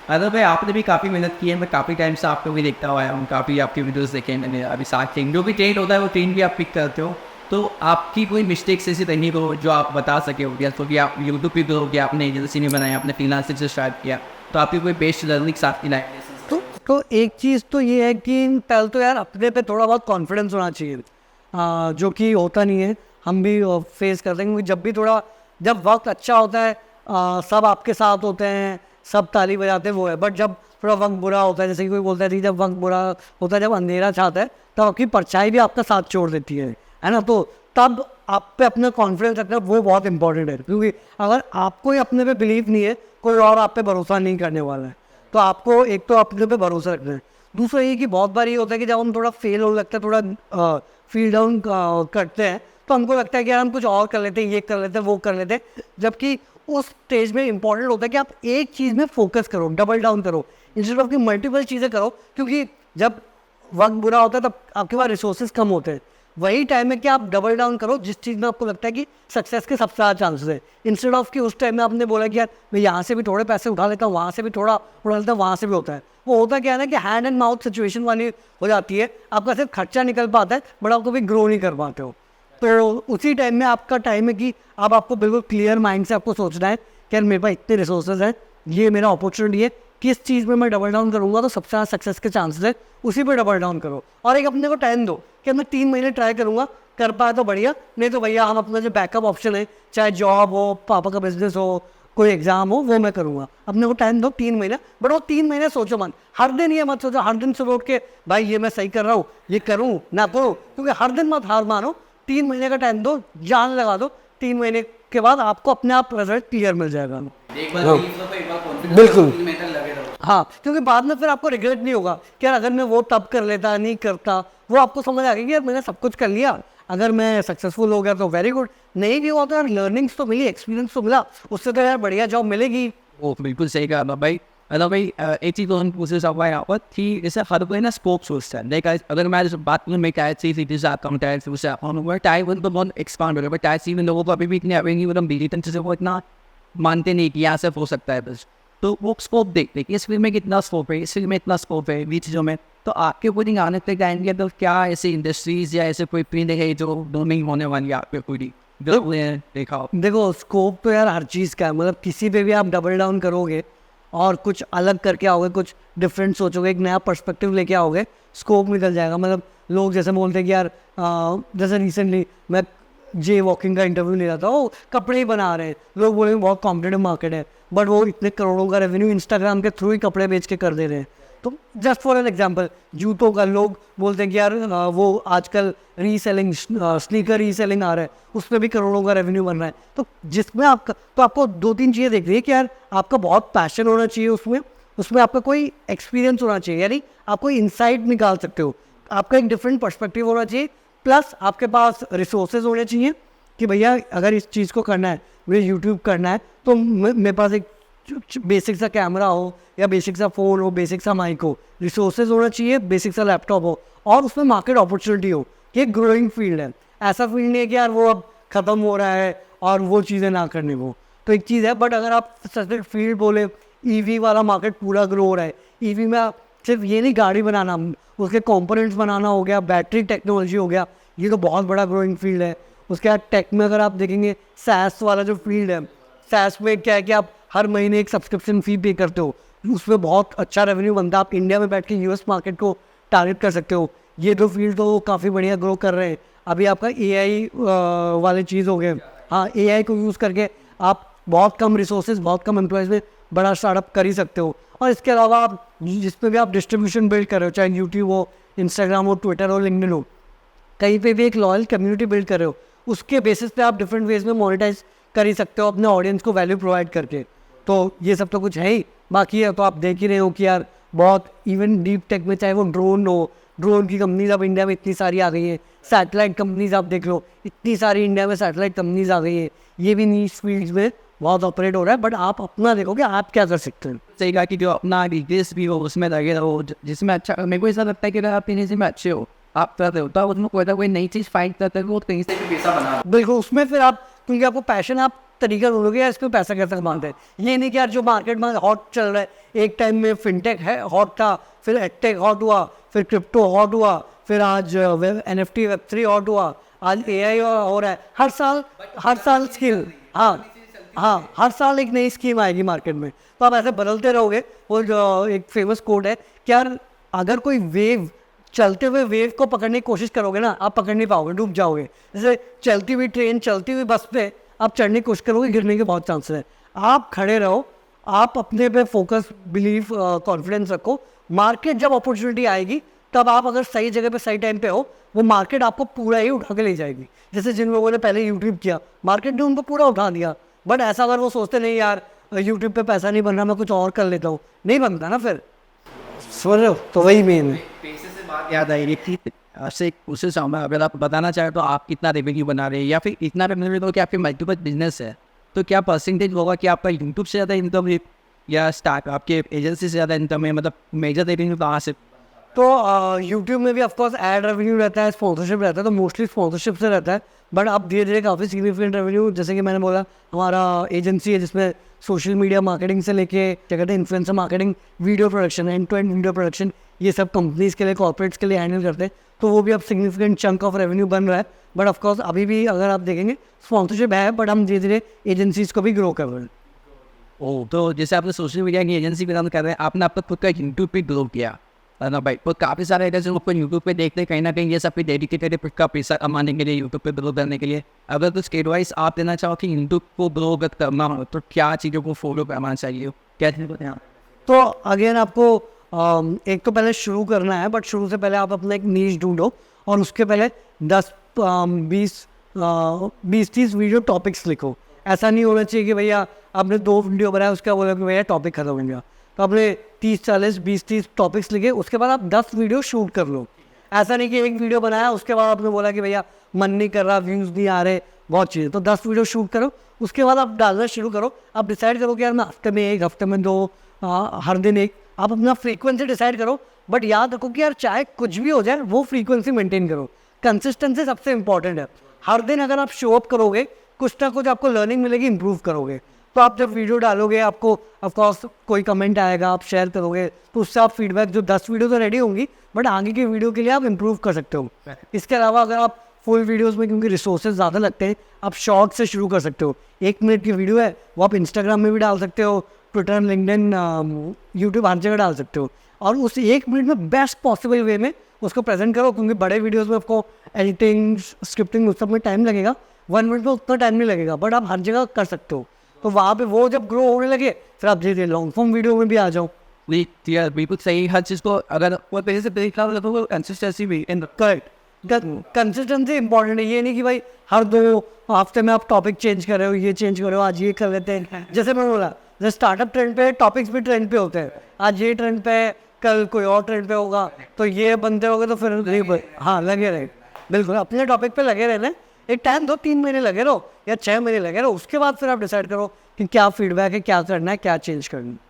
अगर भाई आपने भी काफ़ी मेहनत की है, मैं काफ़ी टाइम से आपको भी देखता हुआ हूँ, काफ़ी आपकी वीडियोस देखे हैं मैंने। अभी साथ ट्रेन जो भी ट्रेंड होता है वो ट्रेंड भी आप पिक करते हो, तो आपकी कोई मिस्टेक्स ऐसी रही हो जो आप बता सके हो, या तो कि आप यूट्यूब पे हो कि आपने एजेंसी नहीं बनाया, आपने फ्रीलांसिंग से स्टार्ट किया, तो आपकी कोई बेस्ट लर्निंग्स आपकी लाइफ। तो एक चीज़ तो ये है कि पहले तो यार अपने पे थोड़ा बहुत कॉन्फिडेंस होना चाहिए, जो कि होता नहीं है। हम भी फेस करते हैं, क्योंकि जब वक्त अच्छा होता है, सब आपके साथ होते हैं, सब ताली बजाते हैं, वो है। बट जब थोड़ा वक्त बुरा होता है, जैसे कि कोई बोलता है कि जब वक्त बुरा होता है, जब अंधेरा छाता है, तब आपकी परछाई भी आपका साथ छोड़ देती है ना। तो तब आप पे अपना कॉन्फिडेंस रखना वो बहुत इंपॉर्टेंट है, क्योंकि अगर आपको ही अपने पे बिलीव नहीं है, कोई और आप पे भरोसा नहीं करने वाला है। तो आपको एक तो अपने पे भरोसा रखना है। दूसरा ये कि बहुत बार ये होता है कि जब हम थोड़ा फेल होने लगता है, थोड़ा फील डाउन करते हैं, तो हमको लगता है कि यार हम कुछ और कर लेते हैं, ये कर लेते हैं, वो कर लेते हैं। जबकि उस स्टेज में इंपॉर्टेंट होता है कि आप एक चीज़ में फोकस करो, डबल डाउन करो, इंस्टेड ऑफ कि मल्टीपल चीज़ें करो। क्योंकि जब वक्त बुरा होता है तब आपके पास रिसोर्सेज कम होते हैं। वही टाइम है कि आप डबल डाउन करो जिस चीज़ में आपको लगता है कि सक्सेस के सबसे ज़्यादा चांसेस है, इंस्टेड ऑफ कि उस टाइम में आपने बोला कि यार मैं यहाँ से भी थोड़े पैसे उठा लेता हूँ, वहाँ से भी थोड़ा उठा लेता हूँ, वहाँ से भी होता है। वो होता क्या है ना कि हैंड एंड माउथ सिचुएशन वाली हो जाती है। आपका सिर्फ खर्चा निकल पाता है, बट आप कभी ग्रो नहीं कर पाते हो। तो उसी टाइम में आपका टाइम है कि अब आपको बिल्कुल क्लियर माइंड से आपको सोचना है कि यार मेरे पास इतने रिसोर्सेज हैं, ये मेरा अपॉर्चुनिटी है, किस चीज़ में मैं डबल डाउन करूँगा तो सबसे ज़्यादा सक्सेस के चांसेस है, उसी पर डबल डाउन करो। और एक अपने को टाइम दो कि मैं 3 महीने ट्राई करूँगा, कर पाया तो बढ़िया, नहीं तो भैया हम अपना जो बैकअप ऑप्शन है, चाहे जॉब हो, पापा का बिजनेस हो, कोई एग्जाम हो, वो मैं करूँगा। अपने को टाइम दो 3 महीने, बट वो 3 महीने सोचो मत, हर दिन ये मत सोचो, हर दिन सुबह उठ के भाई ये मैं सही कर रहा हूँ, ये करूँ ना करूँ, क्योंकि हर दिन मत हार मानो। 3 महीने का टाइम दो, जान लगा दो, 3 महीने के बाद आपको अपने आप रिजल्ट क्लियर मिल जाएगा। बिल्कुल। हाँ, क्योंकि बाद में फिर आपको रिग्रेट नहीं होगा कि यार अगर मैं वो तब कर लेता, नहीं करता, वो आपको समझ आ गया कि यार मैंने सब कुछ कर लिया, अगर मैं सक्सेसफुल हो गया तो वेरी गुड, नहीं भी हुआ तो यार लर्निंग्स तो मिली, एक्सपीरियंस तो मिला, उससे तो यार बढ़िया जॉब मिलेगी। वो बिल्कुल सही कहा भाई। मतलब भाई एक चीज़ तो हम पूछे सब यहाँ पर कि जैसे हर कोई ना स्कोप सोचता है। लाइक अगर मैं बात करूँ मैं क्या चीज़ इट इज कम टाइम से उससे टाइम तो बहुत एक्सपांड हो रहा है, बट टाइम में लोगों को अभी भी इतने अवेंगी मतलब बिजली तंत्र से वो इतना मानते नहीं कि यहाँ से हो सकता है बस। तो वो स्कोप देखते कि इस फील्ड में कितना स्कोप है, इस फील्ड में इतना स्कोप है, बीच चीज़ों में। तो आपके ऊपर आने तक टाइम के तो क्या ऐसे इंडस्ट्रीज या ऐसे कोई फील्ड है जो डोमिंग होने वाली है आपके पूरी देखा? देखो स्कोप तो यार हर चीज़ का है, मतलब किसी पे भी आप डबल डाउन करोगे और कुछ अलग करके आओगे, कुछ डिफरेंट सोचोगे, एक नया पर्सपेक्टिव लेके आओगे, स्कोप निकल जाएगा। मतलब लोग जैसे बोलते हैं कि यार जैसे रिसेंटली मैं जे वॉकिंग का इंटरव्यू ले रहा था, वो कपड़े ही बना रहे हैं, लोग बोलेंगे बहुत कॉम्पिटेटिव मार्केट है, बट वो इतने करोड़ों का रेवेन्यू इंस्टाग्राम के थ्रू ही कपड़े बेच के कर दे रहे हैं। तो जस्ट फॉर एन एग्जांपल, जूतों का लोग बोलते हैं कि यार वो आजकल रीसेलिंग, स्नीकर रीसेलिंग आ रहा है, उसमें भी करोड़ों का रेवेन्यू बन रहा है। तो जिसमें आपका, तो आपको 2-3 चीज़ें देख रही है कि यार आपका बहुत पैशन होना चाहिए उसमें आपका कोई एक्सपीरियंस होना चाहिए, यानी आप कोई इंसाइट निकाल सकते हो, आपका एक डिफरेंट पर्सपेक्टिव होना चाहिए, प्लस आपके पास रिसोर्सेज होने चाहिए, कि भैया अगर इस चीज़ को करना है, मुझे यूट्यूब करना है, तो मेरे पास एक बेसिक सा कैमरा हो या बेसिक सा फ़ोन हो, बेसिक सा माइक हो, रिसोर्सेज होना चाहिए, बेसिक सा लैपटॉप हो और उसमें मार्केट अपॉर्चुनिटी हो कि एक ग्रोइंग फील्ड है। ऐसा फील्ड नहीं है कि यार वो अब ख़त्म हो रहा है और वो चीज़ें ना करने वो, तो एक चीज़ है। बट अगर आप सच फील्ड बोले, ईवी वाला मार्केट पूरा ग्रो हो रहा है। ईवी में आप सिर्फ ये नहीं गाड़ी बनाना, उसके कंपोनेंट्स बनाना हो गया, बैटरी टेक्नोलॉजी हो गया, ये तो बहुत बड़ा ग्रोइंग फील्ड है। उसके बाद टेक में अगर आप देखेंगे सैस वाला जो फील्ड है, सैस में क्या है कि आप हर महीने एक सब्सक्रिप्शन फ़ी पे करते हो, उसमें बहुत अच्छा रेवेन्यू बनता है। आप इंडिया में बैठ के यूएस मार्केट को टारगेट कर सकते हो। ये दो फील्ड तो काफ़ी बढ़िया ग्रो कर रहे हैं। अभी आपका एआई वाले चीज़ हो गए, हाँ, एआई को यूज़ करके आप बहुत कम रिसोर्सेज, बहुत कम एम्प्लॉयज़ में बड़ा स्टार्टअप कर ही सकते हो। और इसके अलावा आप जिसमें भी आप डिस्ट्रीब्यूशन बिल्ड कर रहे हो, चाहे यूट्यूब हो, इंस्टाग्राम हो, ट्विटर हो, लिंक्डइन हो, कहीं पे भी एक लॉयल कम्युनिटी बिल्ड कर रहे हो, उसके बेसिस पे आप डिफरेंट वेज में मोनेटाइज कर ही सकते हो अपने ऑडियंस को वैल्यू प्रोवाइड करके। तो ये सब तो कुछ है ही। बाकी है तो आप देख ही रहे हो कि यार बहुत इवन डीप टेक में, चाहे वो ड्रोन हो, ड्रोन की कंपनीज अब इंडिया में इतनी सारी आ गई हैं। सैटेलाइट कंपनीज आप देख लो, इतनी सारी इंडिया में सैटेलाइट कंपनीज आ गई हैं। ये भी नीश फील्ड्स में बहुत ऑपरेट हो रहा है। बट आप अपना देखोगे आप क्या कर सकते हैं। सही कहा कि जो अपना बिजनेस भी हो उसमें लगे रहो, जिसमें अच्छा, मेरे को ऐसा लगता है कि अगर आप बिजनेस में अच्छे हो, आप करते हो, तो उसमें कोई ना कोई नई चीज़ फाइंड करते हो, कहीं से भी पैसा बना। बिल्कुल, उसमें फिर आप, क्योंकि आपको पैशन, आप तरीका ढूंढोगे यार इसमें पैसा कैसे कमाते हैं। ये नहीं कि यार जो मार्केट में हॉट चल रहा है, एक टाइम में फिनटेक है हॉट था, फिर एडटेक हॉट हुआ, फिर क्रिप्टो हॉट हुआ, फिर आज NFT Web3 हॉट हुआ, आज AI हो रहा है। हर साल स्किल, हाँ, हर साल एक नई स्कीम आएगी मार्केट में। तो आप ऐसे बदलते रहोगे। वो जो एक फेमस कोड है कि यार अगर कोई वेव, चलते हुए वेव को पकड़ने की कोशिश करोगे ना, आप पकड़ नहीं पाओगे, डूब जाओगे। जैसे चलती हुई ट्रेन, चलती हुई बस पे आप चढ़ने की कोशिश करोगे, गिरने के बहुत चांसेस है। आप खड़े रहो, आप अपने पे फोकस, बिलीव, कॉन्फिडेंस रखो। मार्केट जब अपॉर्चुनिटी आएगी तब आप अगर सही जगह पे सही टाइम पे हो, वो मार्केट आपको पूरा ही उठा के ले जाएगी। जैसे जिन लोगों ने पहले यूट्यूब किया, मार्केट ने उनको पूरा उठा दिया। बट ऐसा अगर वो सोचते नहीं यार यूट्यूब पे पैसा नहीं बन रहा, मैं कुछ और कर लेता हूँ, नहीं बनता ना फिर। समझ रहे हो? तो वही मेन है। पैसे से बात याद आई कि आपसे उससे सामने अगर आप बताना चाहें तो आप कितना रेवेन्यू बना रहे हैं, या फिर इतना रेवेन्यू हो कि आपके मल्टीपल बिजनेस है, तो क्या परसेंटेज होगा कि आपका यूट्यूब से ज़्यादा इनकम है या स्टार्ट आपके एजेंसी से ज़्यादा इनकम है? मतलब मेजर रेवेन्यू कहाँ से? तो यूट्यूब में भी ऑफकोर्स एड रेवेन्यू रहता है, स्पॉन्सरशिप रहता है, तो मोस्टली स्पॉन्सरशिप से रहता है। बट अब धीरे धीरे काफ़ी सिग्निफिकेंट रेवेन्यू, जैसे कि मैंने बोला, हमारा एजेंसी है जिसमें सोशल मीडिया मार्केटिंग से लेके क्या कहते हैं influencer marketing, video production, end to end video production, ये सब कंपनीज़ के लिए, कॉर्पोरेट्स के लिए हैंडल करते हैं। तो वो भी अब सिग्निफिकेंट चंक ऑफ रेवेन्यू बन रहा है। बट ऑफकोर्स अभी भी अगर आप देखेंगे स्पॉन्सरशिप है, बट हम धीरे धीरे एजेंसीज़ को भी ग्रो कर रहे हैं। ओह, तो जैसे आपने सोशल मीडिया की एजेंसी भी रन कर रहे हैं, आपने आपका खुद का यूट्यूब पे ग्रो किया है ना भाई? तो काफ़ी सारे एजेंसी लोग यूट्यूब पे देखते हैं, कहीं ना कहीं ये सब भी डेडिकेटेड है खुद का पैसा कमाने के लिए, यूट्यूब पे ग्रो करने के लिए। अगर कुछ एडवाइस आप देना चाहो कि यूट्यूब को ग्रो करना हो तो क्या चीज़ों को फॉलो करना चाहिए, क्या चीज़ बताएं आप? तो अगेन आपको एक तो पहले शुरू करना है, बट शुरू से पहले आप अपना एक नीश ढूंढो और उसके पहले 10-20-30 वीडियो टॉपिक्स लिखो। ऐसा नहीं होना चाहिए कि भैया आपने 2 वीडियो बनाया, उसका बोला कि भैया टॉपिक खत्म हो गया। तो आपने 30-40-20-30 टॉपिक्स लिखे, उसके बाद आप 10 वीडियो शूट कर लो। ऐसा नहीं कि एक वीडियो बनाया उसके बाद आपने बोला कि भैया मन नहीं कर रहा, व्यूज़ नहीं आ रहे, बहुत चीज़ें। तो 10 वीडियो शूट करो, उसके बाद आप डालना शुरू करो। आप डिसाइड करो कि यार मैं हफ्ते में 1, हफ्ते में 2, हर दिन 1। आप अपना फ्रीक्वेंसी डिसाइड करो, बट याद रखो कि यार चाहे कुछ भी हो जाए वो फ्रीक्वेंसी मेंटेन करो। कंसिस्टेंसी सबसे इंपॉर्टेंट है। हर दिन अगर आप शो अप करोगे, कुछ ना कुछ आपको लर्निंग मिलेगी, इंप्रूव करोगे। तो आप जब वीडियो डालोगे, आपको ऑफकोर्स कोई कमेंट आएगा, आप शेयर करोगे, तो उससे आप फीडबैक, जो 10 वीडियो तो रेडी होंगी, बट आगे की वीडियो के लिए आप इंप्रूव कर सकते हो। इसके अलावा अगर आप फुल वीडियोस में, क्योंकि रिसोर्सेज ज़्यादा लगते हैं, आप शॉर्ट से शुरू कर सकते हो। 1 मिनट की वीडियो है, वो आप इंस्टाग्राम में भी डाल सकते हो, ट्विटर, लिंक्डइन, यूट्यूब, हर जगह डाल सकते हो। और उस 1 मिनट में बेस्ट पॉसिबल वे में उसको प्रेजेंट करो, क्योंकि बड़े वीडियोज़ में आपको एडिटिंग, स्क्रिप्टिंग, उस सब में टाइम लगेगा। 1 मिनट में उतना टाइम नहीं लगेगा, बट आप हर जगह कर सकते हो। तो वहाँ पे वो जब ग्रो होने लगे, फिर आप धीरे लॉन्ग फॉर्म वीडियो में भी आ जाओ। यार बिल्कुल सही। हर चीज़ को अगर वो पहले से देखा तो कंसिस्टेंसी भी करेक्ट, कंसिस्टेंसी इंपॉर्टेंट है। ये नहीं कि भाई हर 2 हफ्ते में आप टॉपिक चेंज कर रहे हो, ये चेंज कर रहे हो, आज ये कर लेते हैं। जैसे मैं बोला, जैसे स्टार्टअप ट्रेंड पे, टॉपिक्स भी ट्रेंड पे होते हैं। आज ये ट्रेंड पे, कल कोई और ट्रेंड पे होगा, तो ये बनते होगे तो फिर नहीं, हाँ, लगे रहे। बिल्कुल अपने टॉपिक पे लगे रहना। एक टाइम दो, 3 महीने लगे रहो या 6 महीने लगे रहो, उसके बाद फिर आप डिसाइड करो कि क्या फीडबैक है, क्या करना है, क्या चेंज करना है।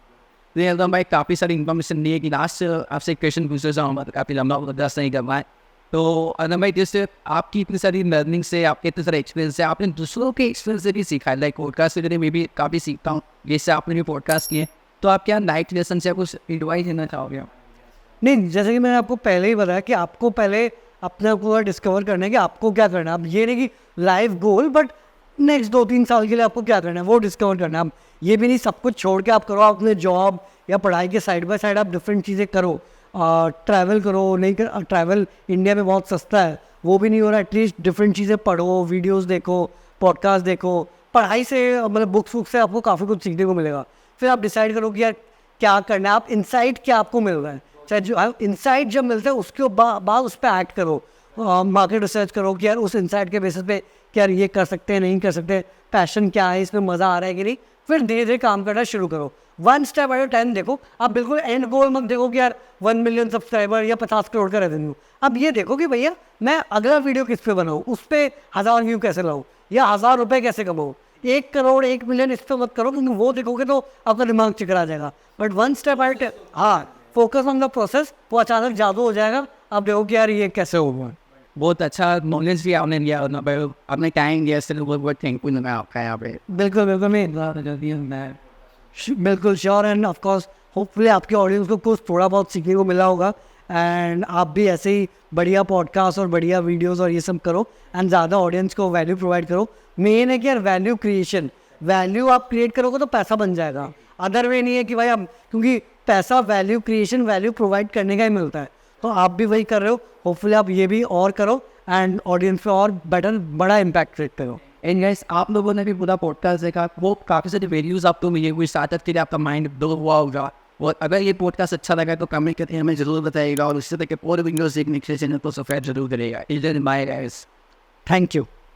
नहीं तो भाई काफ़ी सारी इन्फॉर्मेशन दी है कि लास्ट आपसे एक क्वेश्चन पूछ रहा हूँ, काफ़ी लंबा दस नहीं करना है। तो अगर भाई जैसे आपकी इतनी सारी लर्निंग से, आपके इतने सारे एक्सपीरियंस से, आपने दूसरों के एक्सपीरियंस से भी सीखा है, लाइक पॉडकास्ट वगैरह में भी काफ़ी सीखता हूँ, जैसे आपने भी पॉडकास्ट किए, तो आप क्या लाइफ लेसन से कुछ एडवाइस देना चाहोगे? नहीं, जैसे कि मैंने आपको पहले ही बताया कि आपको पहले अपने को डिस्कवर करना है कि आपको क्या करना है। अब ये नहीं कि लाइफ गोल, बट नेक्स्ट 2-3 साल के लिए आपको क्या करना है वो डिस्कवर करना है। अब ये भी नहीं सब कुछ छोड़ के आप करो अपने जॉब या पढ़ाई के साइड बाय साइड आप डिफरेंट चीज़ें करो, ट्रैवल करो, नहीं कर ट्रैवल इंडिया में बहुत सस्ता है, वो भी नहीं हो रहा, एटलीस्ट डिफरेंट चीज़ें पढ़ो, वीडियोस देखो, पॉडकास्ट देखो। पढ़ाई से मतलब बुक्स से आपको काफ़ी कुछ सीखने को मिलेगा। फिर आप डिसाइड करो कि यार क्या करना है, आप इंसाइट क्या आपको मिल रहा है, चाहे जो इंसाइट जब मिलता है उसके बाद उस पर एक्ट करो, मार्केट रिसर्च करो कि यार उस इंसाइट के बेसिस पे कि यार ये कर सकते हैं, नहीं कर सकते, पैशन क्या है, इसमें मज़ा आ रहा है कि नहीं। फिर धीरे धीरे काम करना शुरू करो, 1 स्टेप एट अ टाइम देखो। आप बिल्कुल एंड गोल मत देखो कि यार 1 मिलियन सब्सक्राइबर या 50 करोड़ का रेवेन्यू। अब ये देखो कि भैया मैं अगला वीडियो किस पे बनाऊँ, उस पर 1000 व्यू कैसे लाऊँ या 1000 रुपये कैसे कमाऊँ। 1 करोड़ 1 मिलियन इस पर मत करो, क्योंकि वो देखोगे तो आपका दिमाग चिकरा जाएगा। बट 1 स्टेप एट, हाँ, फोकस ऑन द प्रोसेस, वो अचानक जादू हो जाएगा। आप देखो कि यार ये कैसे होगा। बहुत अच्छा नॉलेज भी आपने लिया और अपने टाइम दिया, इसलिए बहुत थैंकफुल मैं आपका यहाँ पे। बिल्कुल बिल्कुल, बिल्कुल sure, end of course hopefully आपके ऑडियंस को कुछ थोड़ा बहुत सीखने को मिला होगा, एंड आप भी ऐसे ही बढ़िया पॉडकास्ट और बढ़िया वीडियोस और ये सब करो एंड ज़्यादा ऑडियंस को वैल्यू प्रोवाइड करो। मेन है कि यार वैल्यू क्रिएशन, वैल्यू आप क्रिएट करोगे तो पैसा बन जाएगा। अदर वे नहीं है कि भाई आप, क्योंकि पैसा वैल्यू क्रिएशन, वैल्यू प्रोवाइड करने का ही मिलता है। तो आप भी वही कर रहे हो, होपफुली आप ये भी और करो एंड ऑडियंस पे और बेटर बड़ा इम्पैक्ट क्रिएट करो। एंड गाइस, आप लोगों ने भी पूरा पॉडकास्ट देखा, वो काफ़ी सारे वीडियोस आपको मिले हुए, स्टार्टअप के लिए आपका माइंड ब्लो हुआ होगा। और अगर ये पॉडकास्ट अच्छा लगा तो कमेंट करके हमें ज़रूर बताइएगा, और उससे तक और वीडियोस देखने के लिए चैनल को सब्सक्राइब जरूर करेगा। इधर बाय गाइस, थैंक यू।